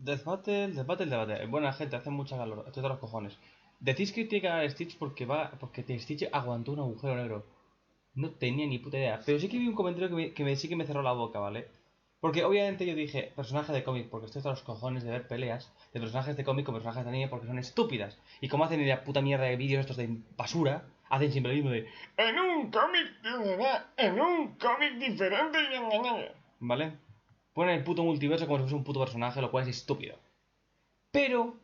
Death Battle. Buena gente, hace mucha calor. Estoy de los cojones. Decís que tiene que ganar Stitch porque Stitch aguantó un agujero negro. No tenía ni puta idea. Pero sí que vi un comentario sí que me cerró la boca, ¿vale? Porque obviamente yo dije personaje de cómic porque estoy hasta los cojones de ver peleas de personajes de cómic con personajes de anime porque son estúpidas. Y como hacen la puta mierda de vídeos estos de basura, hacen siempre lo mismo de en un cómic diferente. ¿Vale? Ponen el puto multiverso como si fuese un puto personaje, lo cual es estúpido. Pero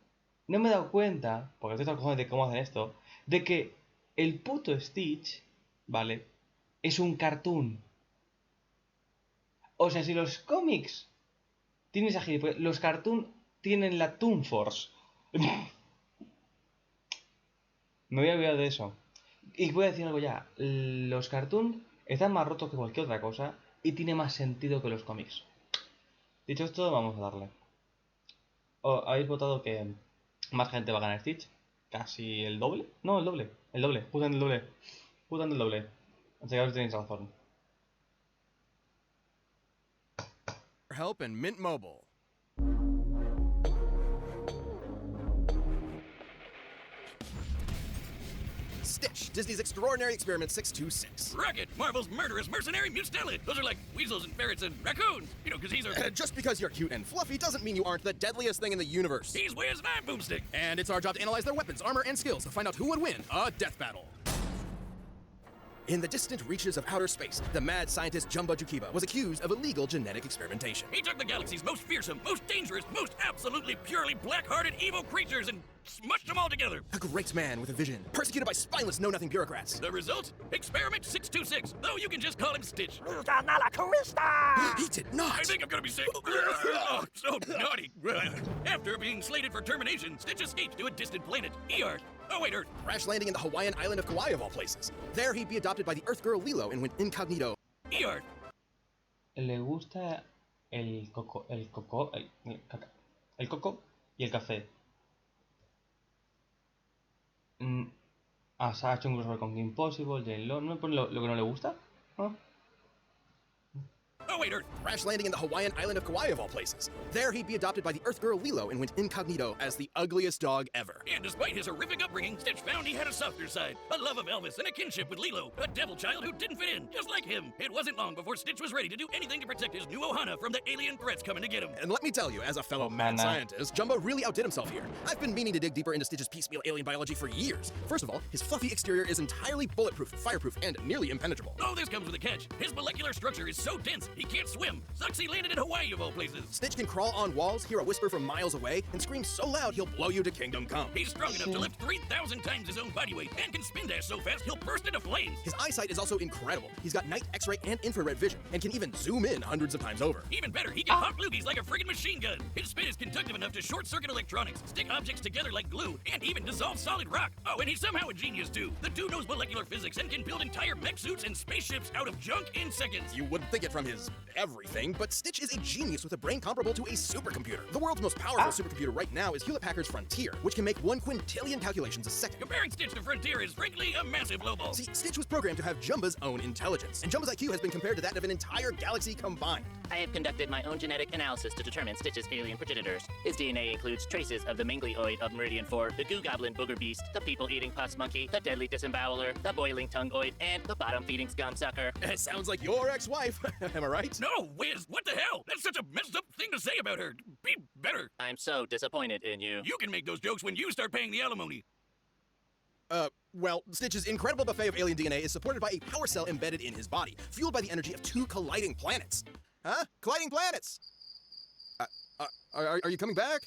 no me he dado cuenta, porque estoy hasta los cojones de cómo hacen esto, de que el puto Stitch, ¿vale? Es un cartoon. O sea, si los cómics tienen esa gilipollas, los cartoon tienen la Toon Force. Me voy a olvidar de eso. Y voy a decir algo ya. Los cartoon están más rotos que cualquier otra cosa y tiene más sentido que los cómics. Dicho esto, vamos a darle. ¿Habéis votado que más gente va a ganar Stitch? ¿Casi el doble? No, el doble. El doble. Justamente el doble. Justamente el doble. Así que ahora tenéis razón. Help and Mint Mobile. Stitch, Disney's Extraordinary Experiment 626. Rocket, Marvel's murderous mercenary mustellid. Those are like weasels and ferrets and raccoons. You know, because he's a... Just because you're cute and fluffy doesn't mean you aren't the deadliest thing in the universe. He's Wiz and I'm Boomstick. And it's our job to analyze their weapons, armor, and skills to find out who would win a death battle. In the distant reaches of outer space, the mad scientist Jumbo Jukiba was accused of illegal genetic experimentation. He took the galaxy's most fearsome, most dangerous, most absolutely purely black-hearted evil creatures and smushed them all together. A great man with a vision, persecuted by spineless know-nothing bureaucrats. The result? Experiment 626, though you can just call him Stitch. He did not! I think I'm gonna be sick. Oh, so naughty. After being slated for termination, Stitch escaped to a distant planet, Earth. Oh, wait, Earth. Crash landing in the Hawaiian island of Kauai of all places. There he'd be adopted by the Earth girl Lilo and went incognito. Earth. Le gusta el coco y el café. Se ha hecho un crossover con Kim Possible, J-Lo. ¿No me pone lo que no le gusta? ¿No? Oh, wait, Earth. Crash landing in the Hawaiian island of Kauai of all places. There he'd be adopted by the Earth girl Lilo and went incognito as the ugliest dog ever. And despite his horrific upbringing, Stitch found he had a softer side, a love of Elvis and a kinship with Lilo, a devil child who didn't fit in, just like him. It wasn't long before Stitch was ready to do anything to protect his new Ohana from the alien threats coming to get him. And let me tell you, as a fellow mad scientist, Jumbo really outdid himself here. I've been meaning to dig deeper into Stitch's piecemeal alien biology for years. First of all, his fluffy exterior is entirely bulletproof, fireproof, and nearly impenetrable. Oh, this comes with a catch. His molecular structure is so dense, he can't swim. Sucks he landed in Hawaii of all places. Stitch can crawl on walls, hear a whisper from miles away, and scream so loud he'll blow you to kingdom come. He's strong enough to lift 3,000 times his own body weight and can spin dash so fast he'll burst into flames. His eyesight is also incredible. He's got night X-ray and infrared vision and can even zoom in hundreds of times over. Even better, he can pop loogies like a friggin' machine gun. His spin is conductive enough to short-circuit electronics, stick objects together like glue, and even dissolve solid rock. Oh, and he's somehow a genius too. The dude knows molecular physics and can build entire mech suits and spaceships out of junk in seconds. You wouldn't think it from his everything, but Stitch is a genius with a brain comparable to a supercomputer. The world's most powerful supercomputer right now is Hewlett-Packard's Frontier, which can make 1 quintillion calculations a second. Comparing Stitch to Frontier is frankly a massive lowball. See, Stitch was programmed to have Jumba's own intelligence, and Jumba's IQ has been compared to that of an entire galaxy combined. I have conducted my own genetic analysis to determine Stitch's alien progenitors. His DNA includes traces of the manglioid of Meridian 4, the goo goblin booger beast, the people-eating pus monkey, the deadly disemboweler, the boiling tongueoid, and the bottom-feeding scum sucker. It sounds like your ex-wife. Am I right? No, Wiz, what the hell? That's such a messed up thing to say about her. Be better. I'm so disappointed in you. You can make those jokes when you start paying the alimony. Well, Stitch's incredible buffet of alien DNA is supported by a power cell embedded in his body, fueled by the energy of 2 colliding planets. Huh? Colliding planets! Are you coming back?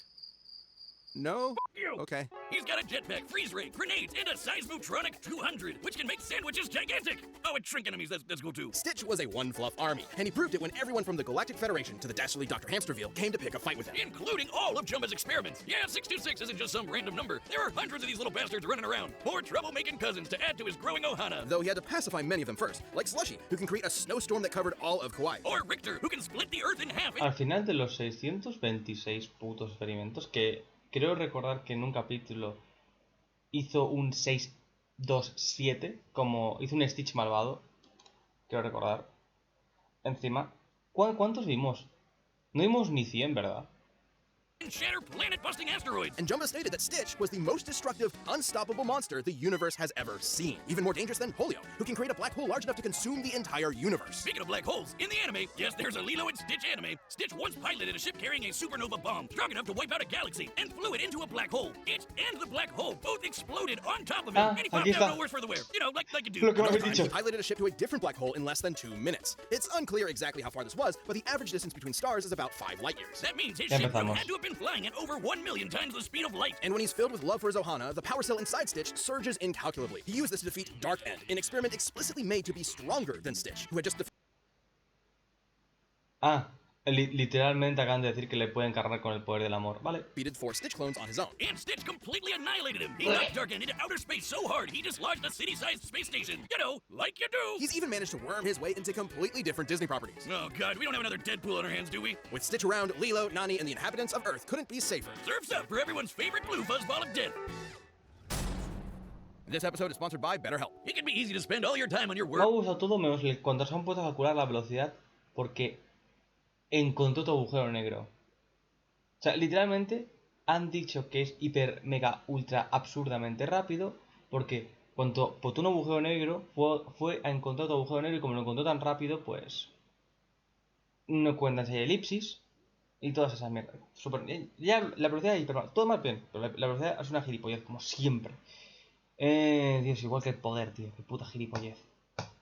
No? You. Okay. He's got a jetpack, freeze ray, grenades, and a Seismotronic 200, which can make sandwiches gigantic. Oh, and shrink enemies, that's cool too. Stitch was a one-fluff army, and he proved it when everyone from the Galactic Federation to the dastardly Dr. Hamsterville came to pick a fight with him. Including all of Jumba's experiments. Yeah, 626 isn't just some random number. There are hundreds of these little bastards running around. More trouble-making cousins to add to his growing Ohana. Though he had to pacify many of them first, like Slushy, who can create a snowstorm that covered all of Kauai. Or Richter, who can split the Earth in half. Al final de los 626 putos experimentos, que creo recordar que en un capítulo hizo un 627, como hizo un Stitch malvado, quiero recordar. Encima, ¿cuántos vimos? No vimos ni 100, ¿verdad? and shatter planet-busting asteroids. And Jumbo stated that Stitch was the most destructive, unstoppable monster the universe has ever seen. Even more dangerous than Polio, who can create a black hole large enough to consume the entire universe. Speaking of black holes, in the anime, yes, there's a Lilo and Stitch anime. Stitch once piloted a ship carrying a supernova bomb, strong enough to wipe out a galaxy, and flew it into a black hole. It and the black hole both exploded on top of him, and he popped out no worse for the wear. You know, like you do. Another time, he piloted a ship to a different black hole in less than 2 minutes. It's unclear exactly how far this was, but the average distance between stars is about 5 light years. That means his ship had to have been flying at over 1 million times the speed of light. And when he's filled with love for Zohana, the power cell inside Stitch surges incalculably. He used this to defeat Dark End, an experiment explicitly made to be stronger than Stitch, who had just Literalmente acaban de decir que le pueden cargar con el poder del amor, ¿vale? defeated 4 Stitch clones on his own. And Stitch completely annihilated him. He knocked Dark End into outer space so hard he dislodged a city-sized space station. You know, like you do. He's even managed to worm his way into completely different Disney properties. Oh god, we don't have another Deadpool on our hands, do we? With Stitch around, Lilo, Nani, and the inhabitants of Earth couldn't be safer. Surf's up for everyone's favorite blue fuzzball of death. This episode is sponsored by BetterHelp. It can be easy to spend all your time on your Me work. ha gustado todo menos cuando se han puesto a calcular la velocidad porque encontró tu agujero negro. O sea, literalmente han dicho que es hiper, mega, ultra, absurdamente rápido porque cuando botó un agujero negro fue a encontrar tu agujero negro y como lo encontró tan rápido, pues no cuentan si hay elipsis y todas esas mierdas. Ya la velocidad es hiper, todo más bien, pero la velocidad es una gilipollez, como siempre. Dios, igual que el poder, tío, qué puta gilipollez.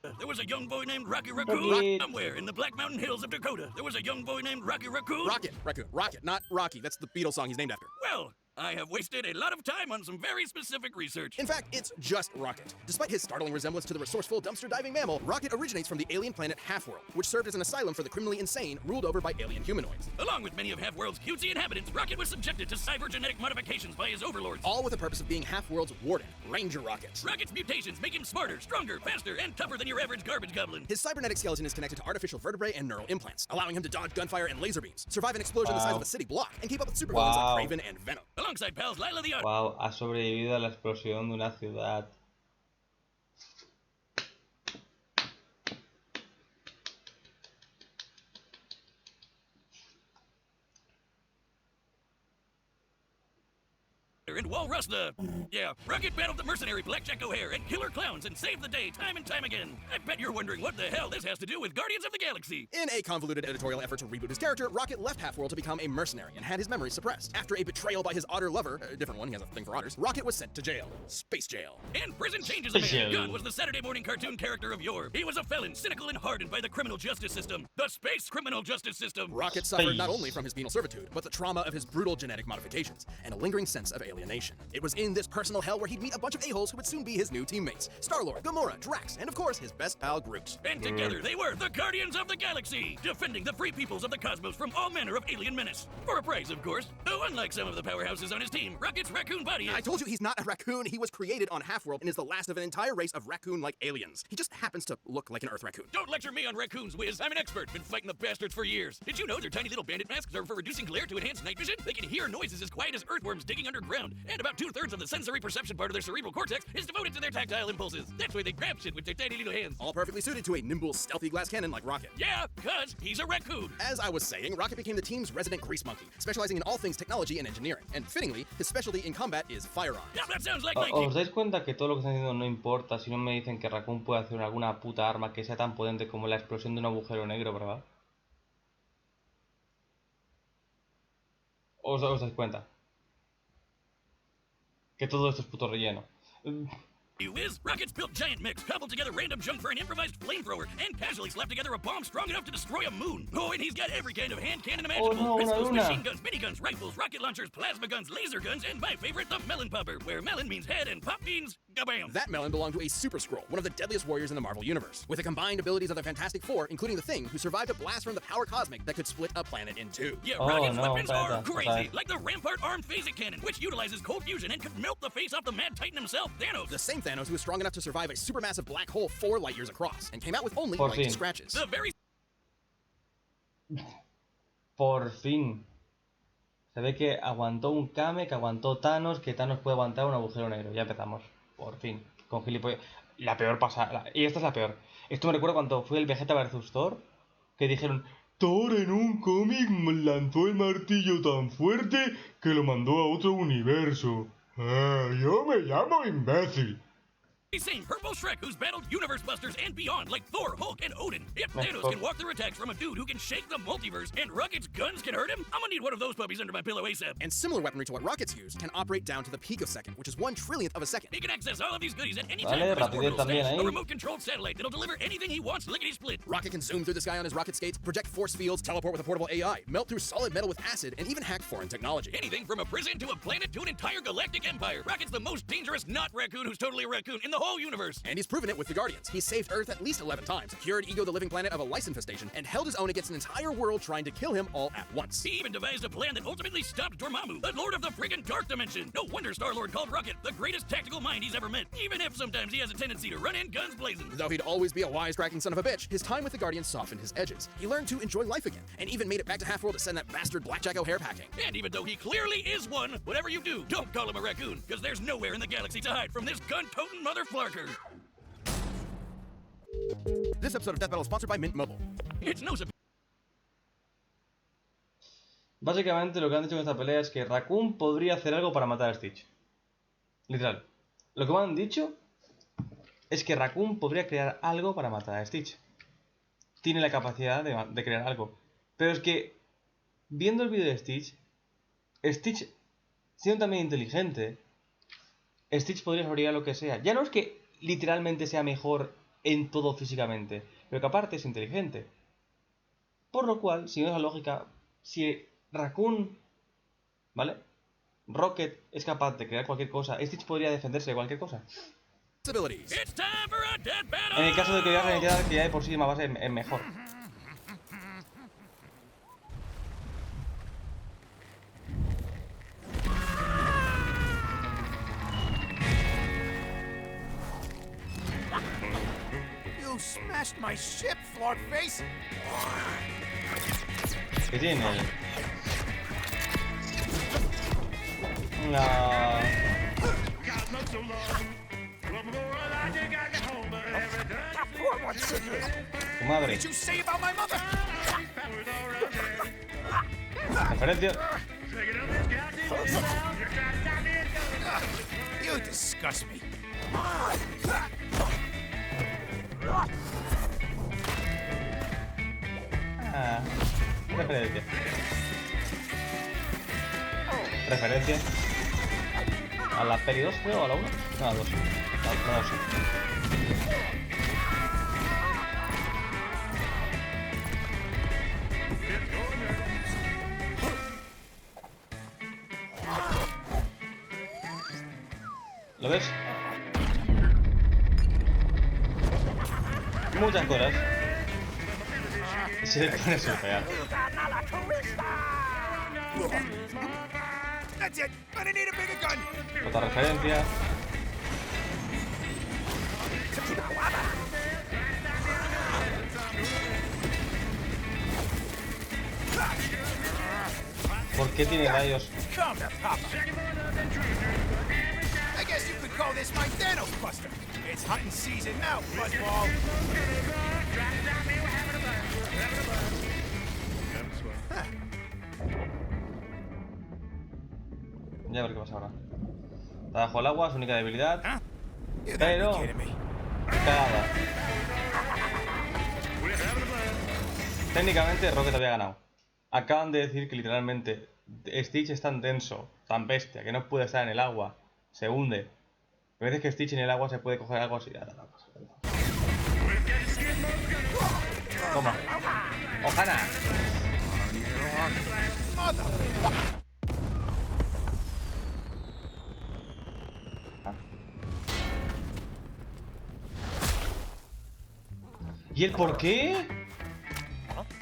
There was a young boy named Rocky Raccoon somewhere in the Black Mountain Hills of Dakota. There was a young boy named Rocky Raccoon. Rocket, not Rocky. That's the Beatles song he's named after. Well, I have wasted a lot of time on some very specific research. In fact, it's just Rocket. Despite his startling resemblance to the resourceful dumpster diving mammal, Rocket originates from the alien planet Half-World, which served as an asylum for the criminally insane ruled over by alien humanoids. Along with many of Half-World's cutesy inhabitants, Rocket was subjected to cybergenetic modifications by his overlords. All with the purpose of being Half-World's warden, Ranger Rocket. Rocket's mutations make him smarter, stronger, faster, and tougher than your average garbage goblin. His cybernetic skeleton is connected to artificial vertebrae and neural implants, allowing him to dodge gunfire and laser beams, survive an explosion the size of a city block, and keep up with supervillains like Craven and Venom. Alongside pals Lila the Wow, ha sobrevivido a la explosión de una ciudad. and Walrus the... Yeah, Rocket battled the mercenary Blackjack O'Hare and killer clowns and saved the day time and time again. I bet you're wondering what the hell this has to do with Guardians of the Galaxy. In a convoluted editorial effort to reboot his character, Rocket left Half-World to become a mercenary and had his memories suppressed. After a betrayal by his otter lover, a different one, he has a thing for otters, Rocket was sent to jail. Space jail. And prison changes a man. Gunn was the Saturday morning cartoon character of yore. He was a felon, cynical and hardened by the criminal justice system. The space criminal justice system. Rocket suffered not only from his penal servitude, but the trauma of his brutal genetic modifications, and a lingering sense of alienation. It was in this personal hell where he'd meet a bunch of a-holes who would soon be his new teammates. Star-Lord, Gamora, Drax, and of course, his best pal, Groot. And together they were the Guardians of the Galaxy, defending the free peoples of the cosmos from all manner of alien menace. For a price, of course. Though unlike some of the powerhouses on his team, Rocket's raccoon body is... I told you he's not a raccoon. He was created on Half-World and is the last of an entire race of raccoon-like aliens. He just happens to look like an Earth raccoon. Don't lecture me on raccoons, Wiz. I'm an expert. Been fighting the bastards for years. Did you know their tiny little bandit masks are for reducing glare to enhance night vision? They can hear noises as quiet as earthworms digging underground. And about 2/3 of the sensory perception part of their cerebral cortex is devoted to their tactile impulses. That's why they grab shit with their tiny little hands. All perfectly suited to a nimble, stealthy glass cannon like Rocket. Yeah, cuz he's a raccoon. As I was saying, Rocket became the team's resident grease monkey, specializing in all things technology and engineering. And fittingly, his specialty in combat is firearms. Yeah, that sounds like my ¿Os dais cuenta que todo lo que están diciendo no importa si no me dicen que Raccoon puede hacer alguna puta arma que sea tan potente como la explosión de un agujero negro, verdad? ¿Os dais cuenta? Que todo esto es puto relleno. You is Rocket's built giant mix, cobbled together random junk for an improvised flamethrower, and casually slapped together a bomb strong enough to destroy a moon. Oh, and he's got every kind of hand cannon imaginable. Pistols, machine guns, miniguns, rifles, rocket launchers, plasma guns, laser guns, and my favorite, the melon popper, where melon means head and pop means gabam. That melon belonged to a Super Skrull, one of the deadliest warriors in the Marvel Universe, with the combined abilities of the Fantastic Four, including the Thing, who survived a blast from the power cosmic that could split a planet in two. Yeah, Rocket's weapons are crazy, like the Rampart armed phasic cannon, which utilizes cold fusion and could melt the face off the Mad Titan himself, Thanos. The same Thanos who was strong enough to survive a supermassive black hole 4 light years across, and came out with only light scratches. The very... Por fin. Se ve que aguantó un Kame, que aguantó Thanos, que Thanos puede aguantar un agujero negro. Ya empezamos. Por fin. Con gilipollas. La peor pasada. Y esta es la peor. Esto me recuerda cuando fue el Vegeta vs Thor, que dijeron, Thor en un cómic lanzó el martillo tan fuerte que lo mandó a otro universo. Yo me llamo imbécil. Same purple Shrek who's battled universe busters and beyond like Thor, Hulk, and Odin. If Thanos can walk through attacks from a dude who can shake the multiverse and Rocket's guns can hurt him, I'm gonna need one of those puppies under my pillow ASAP. And similar weaponry to what rockets use can operate down to the picosecond, which is 1/1,000,000th of a second. He can access all of these goodies at any time Vale, with his rapidez orbital también stash, ahí. a remote-controlled satellite that'll deliver anything he wants lickety-split. Rocket can zoom through the sky on his rocket skates, project force fields, teleport with a portable AI, melt through solid metal with acid, and even hack foreign technology. Anything from a prison to a planet to an entire galactic empire. Rocket's the most dangerous not raccoon who's totally a raccoon in the whole universe. And he's proven it with the Guardians. He's saved Earth at least 11 times, cured Ego the living planet of a lice infestation, and held his own against an entire world trying to kill him all at once. He even devised a plan that ultimately stopped Dormammu, the lord of the friggin' dark dimension. No wonder Star-Lord called Rocket the greatest tactical mind he's ever met, even if sometimes he has a tendency to run in guns blazing. Though he'd always be a wisecracking son of a bitch, his time with the Guardians softened his edges. He learned to enjoy life again, and even made it back to Half-World to send that bastard Blackjack O'Hare packing. And even though he clearly is one, whatever you do, don't call him a raccoon, because there's nowhere in the galaxy to hide from this gun-toting motherflarker. This episode of Death Battle is sponsored by Mint Mobile. It's no surprise. Básicamente lo que han dicho en esta pelea es que Raccoon podría hacer algo para matar a Stitch. Literal. Lo que me han dicho es que Raccoon podría crear algo para matar a Stitch. Tiene la capacidad de crear algo. Pero es que, viendo el vídeo de Stitch, siendo también inteligente, Stitch podría fabricar lo que sea. Ya no es que literalmente sea mejor en todo físicamente, pero que aparte es inteligente. Por lo cual, siguiendo esa lógica, si Raccoon, ¿vale? Rocket es capaz de crear cualquier cosa, Stitch podría defenderse de cualquier cosa. It's time for a death battle. En el caso de que veas la identidad que ya de por sí más base es mejor. You smashed my ship, Flork Face! ¿Qué tiene? La... Tu madre. What did you say about my mother? Referencia. You disgust me. Referencia. Referencia. ¿A la peli 2 creo o a la 1? No, a la 2. A la 2. ¿Lo ves? Muchas cosas. Se le pone su fea. That's it. Gonna need a bigger gun. Otra referencia. ¿Por qué tiene rayos? Come, Papa. I guess you could call this my Thanos Buster. It's hunting season now, Buzzball. Ya a ver qué pasa ahora. Está bajo el agua, su única debilidad. You gotta Pero... be kidding me. Cagada. Técnicamente Rocket había ganado. Acaban de decir que literalmente Stitch es tan denso, tan bestia, que no puede estar en el agua. Se hunde. A veces que Stitch en el agua se puede coger algo así. Toma. ¡Ojana! ¿Y el por qué?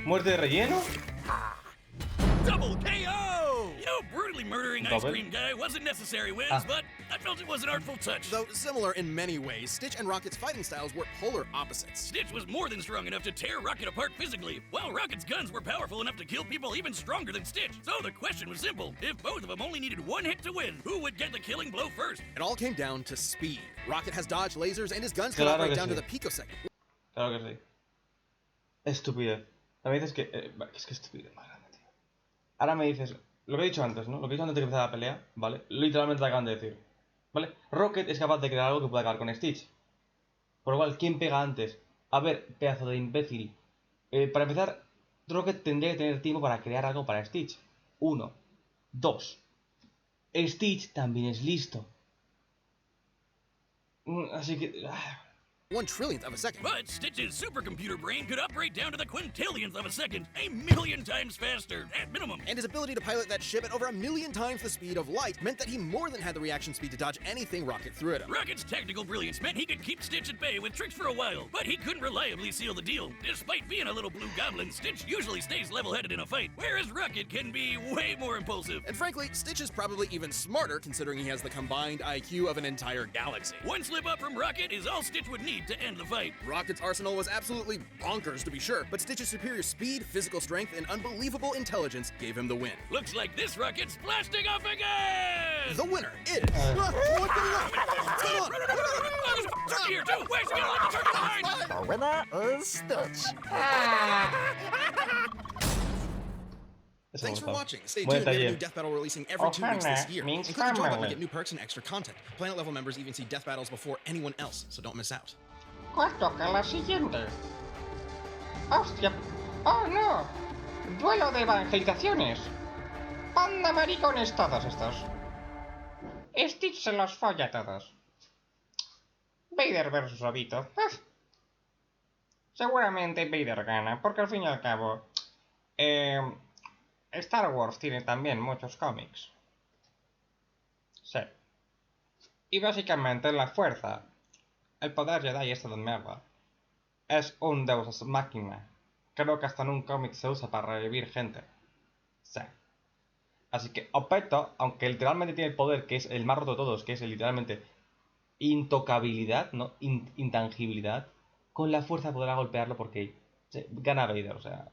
¿Muerte de relleno? Double KO! You know, brutally murdering Ice Double? Cream Guy wasn't necessary, Wiz, but I felt it was an artful touch. Though similar in many ways, Stitch and Rocket's fighting styles were polar opposites. Stitch was more than strong enough to tear Rocket apart physically, while Rocket's guns were powerful enough to kill people even stronger than Stitch. So the question was simple. If both of them only needed one hit to win, who would get the killing blow first? It all came down to speed. Rocket has dodge lasers and his guns can Claro operate que down to sí. the picosecond. Claro que sí. Estupidez. me dices que... es que este vídeo es más grande, tío. Ahora me dices... Lo que he dicho antes, ¿no? Lo que he dicho antes de que empezara la pelea, ¿vale? Literalmente te acaban de decir. ¿Vale? Rocket es capaz de crear algo que pueda acabar con Stitch. Por lo cual, ¿quién pega antes? A ver, pedazo de imbécil. Para empezar, Rocket tendría que tener tiempo para crear algo para Stitch. 1. 2. Stitch también es listo. Así que... 1/1000th of a second. But Stitch's supercomputer brain could operate down to the quintillionth of a second, a million times faster, at minimum. And his ability to pilot that ship at over 1,000,000 times the speed of light meant that he more than had the reaction speed to dodge anything Rocket threw at him. Rocket's technical brilliance meant he could keep Stitch at bay with tricks for a while, but he couldn't reliably seal the deal. Despite being a little blue goblin, Stitch usually stays level-headed in a fight, whereas Rocket can be way more impulsive. And frankly, Stitch is probably even smarter considering he has the combined IQ of an entire galaxy. One slip up from Rocket is all Stitch would need to end the fight. Rocket's arsenal was absolutely bonkers to be sure, but Stitch's superior speed, physical strength, and unbelievable intelligence gave him the win. Looks like this Rocket's blasting off again! The winner is... What the Turkey here too! Where's the let the turkey behind? The winner is Stitch. Thanks for watching. Stay Buen tuned. We have a taller. new Death Battle releasing every 2 weeks this year. Means Include the join button family. to get new perks and extra content. Planet level members even see Death Battles before anyone else, so don't miss out. ¿Cuál toca la siguiente? ¡Hostia! ¡Oh no! ¡Duelo de evangelizaciones! ¡Panda maricones todos estos! Stitch se los folla a todos. Vader versus Obito. Seguramente Vader gana, porque al fin y al cabo... Star Wars tiene también muchos cómics. Sí. Y básicamente la fuerza, el poder Jedi este de mierda, es un deus ex machina. Creo que hasta en un cómic se usa para revivir gente. Sí. Así que Obito, aunque literalmente tiene el poder que es el más roto de todos, que es literalmente intocabilidad, ¿no? Intangibilidad, con la fuerza podrá golpearlo porque gana Vader, o sea...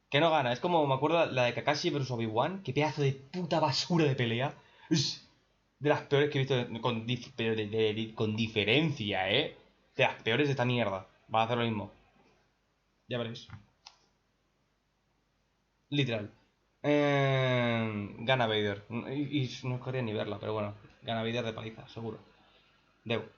Que no gana, es como, me acuerdo la de Kakashi vs Obi-Wan, que pedazo de puta basura de pelea. Es de las peores que he visto con diferencia, ¿eh? De las peores de esta mierda. Va a hacer lo mismo. Ya veréis. Literal. Gana Vader. Y no quería ni verla, pero bueno. Gana Vader de paliza, seguro. Deu.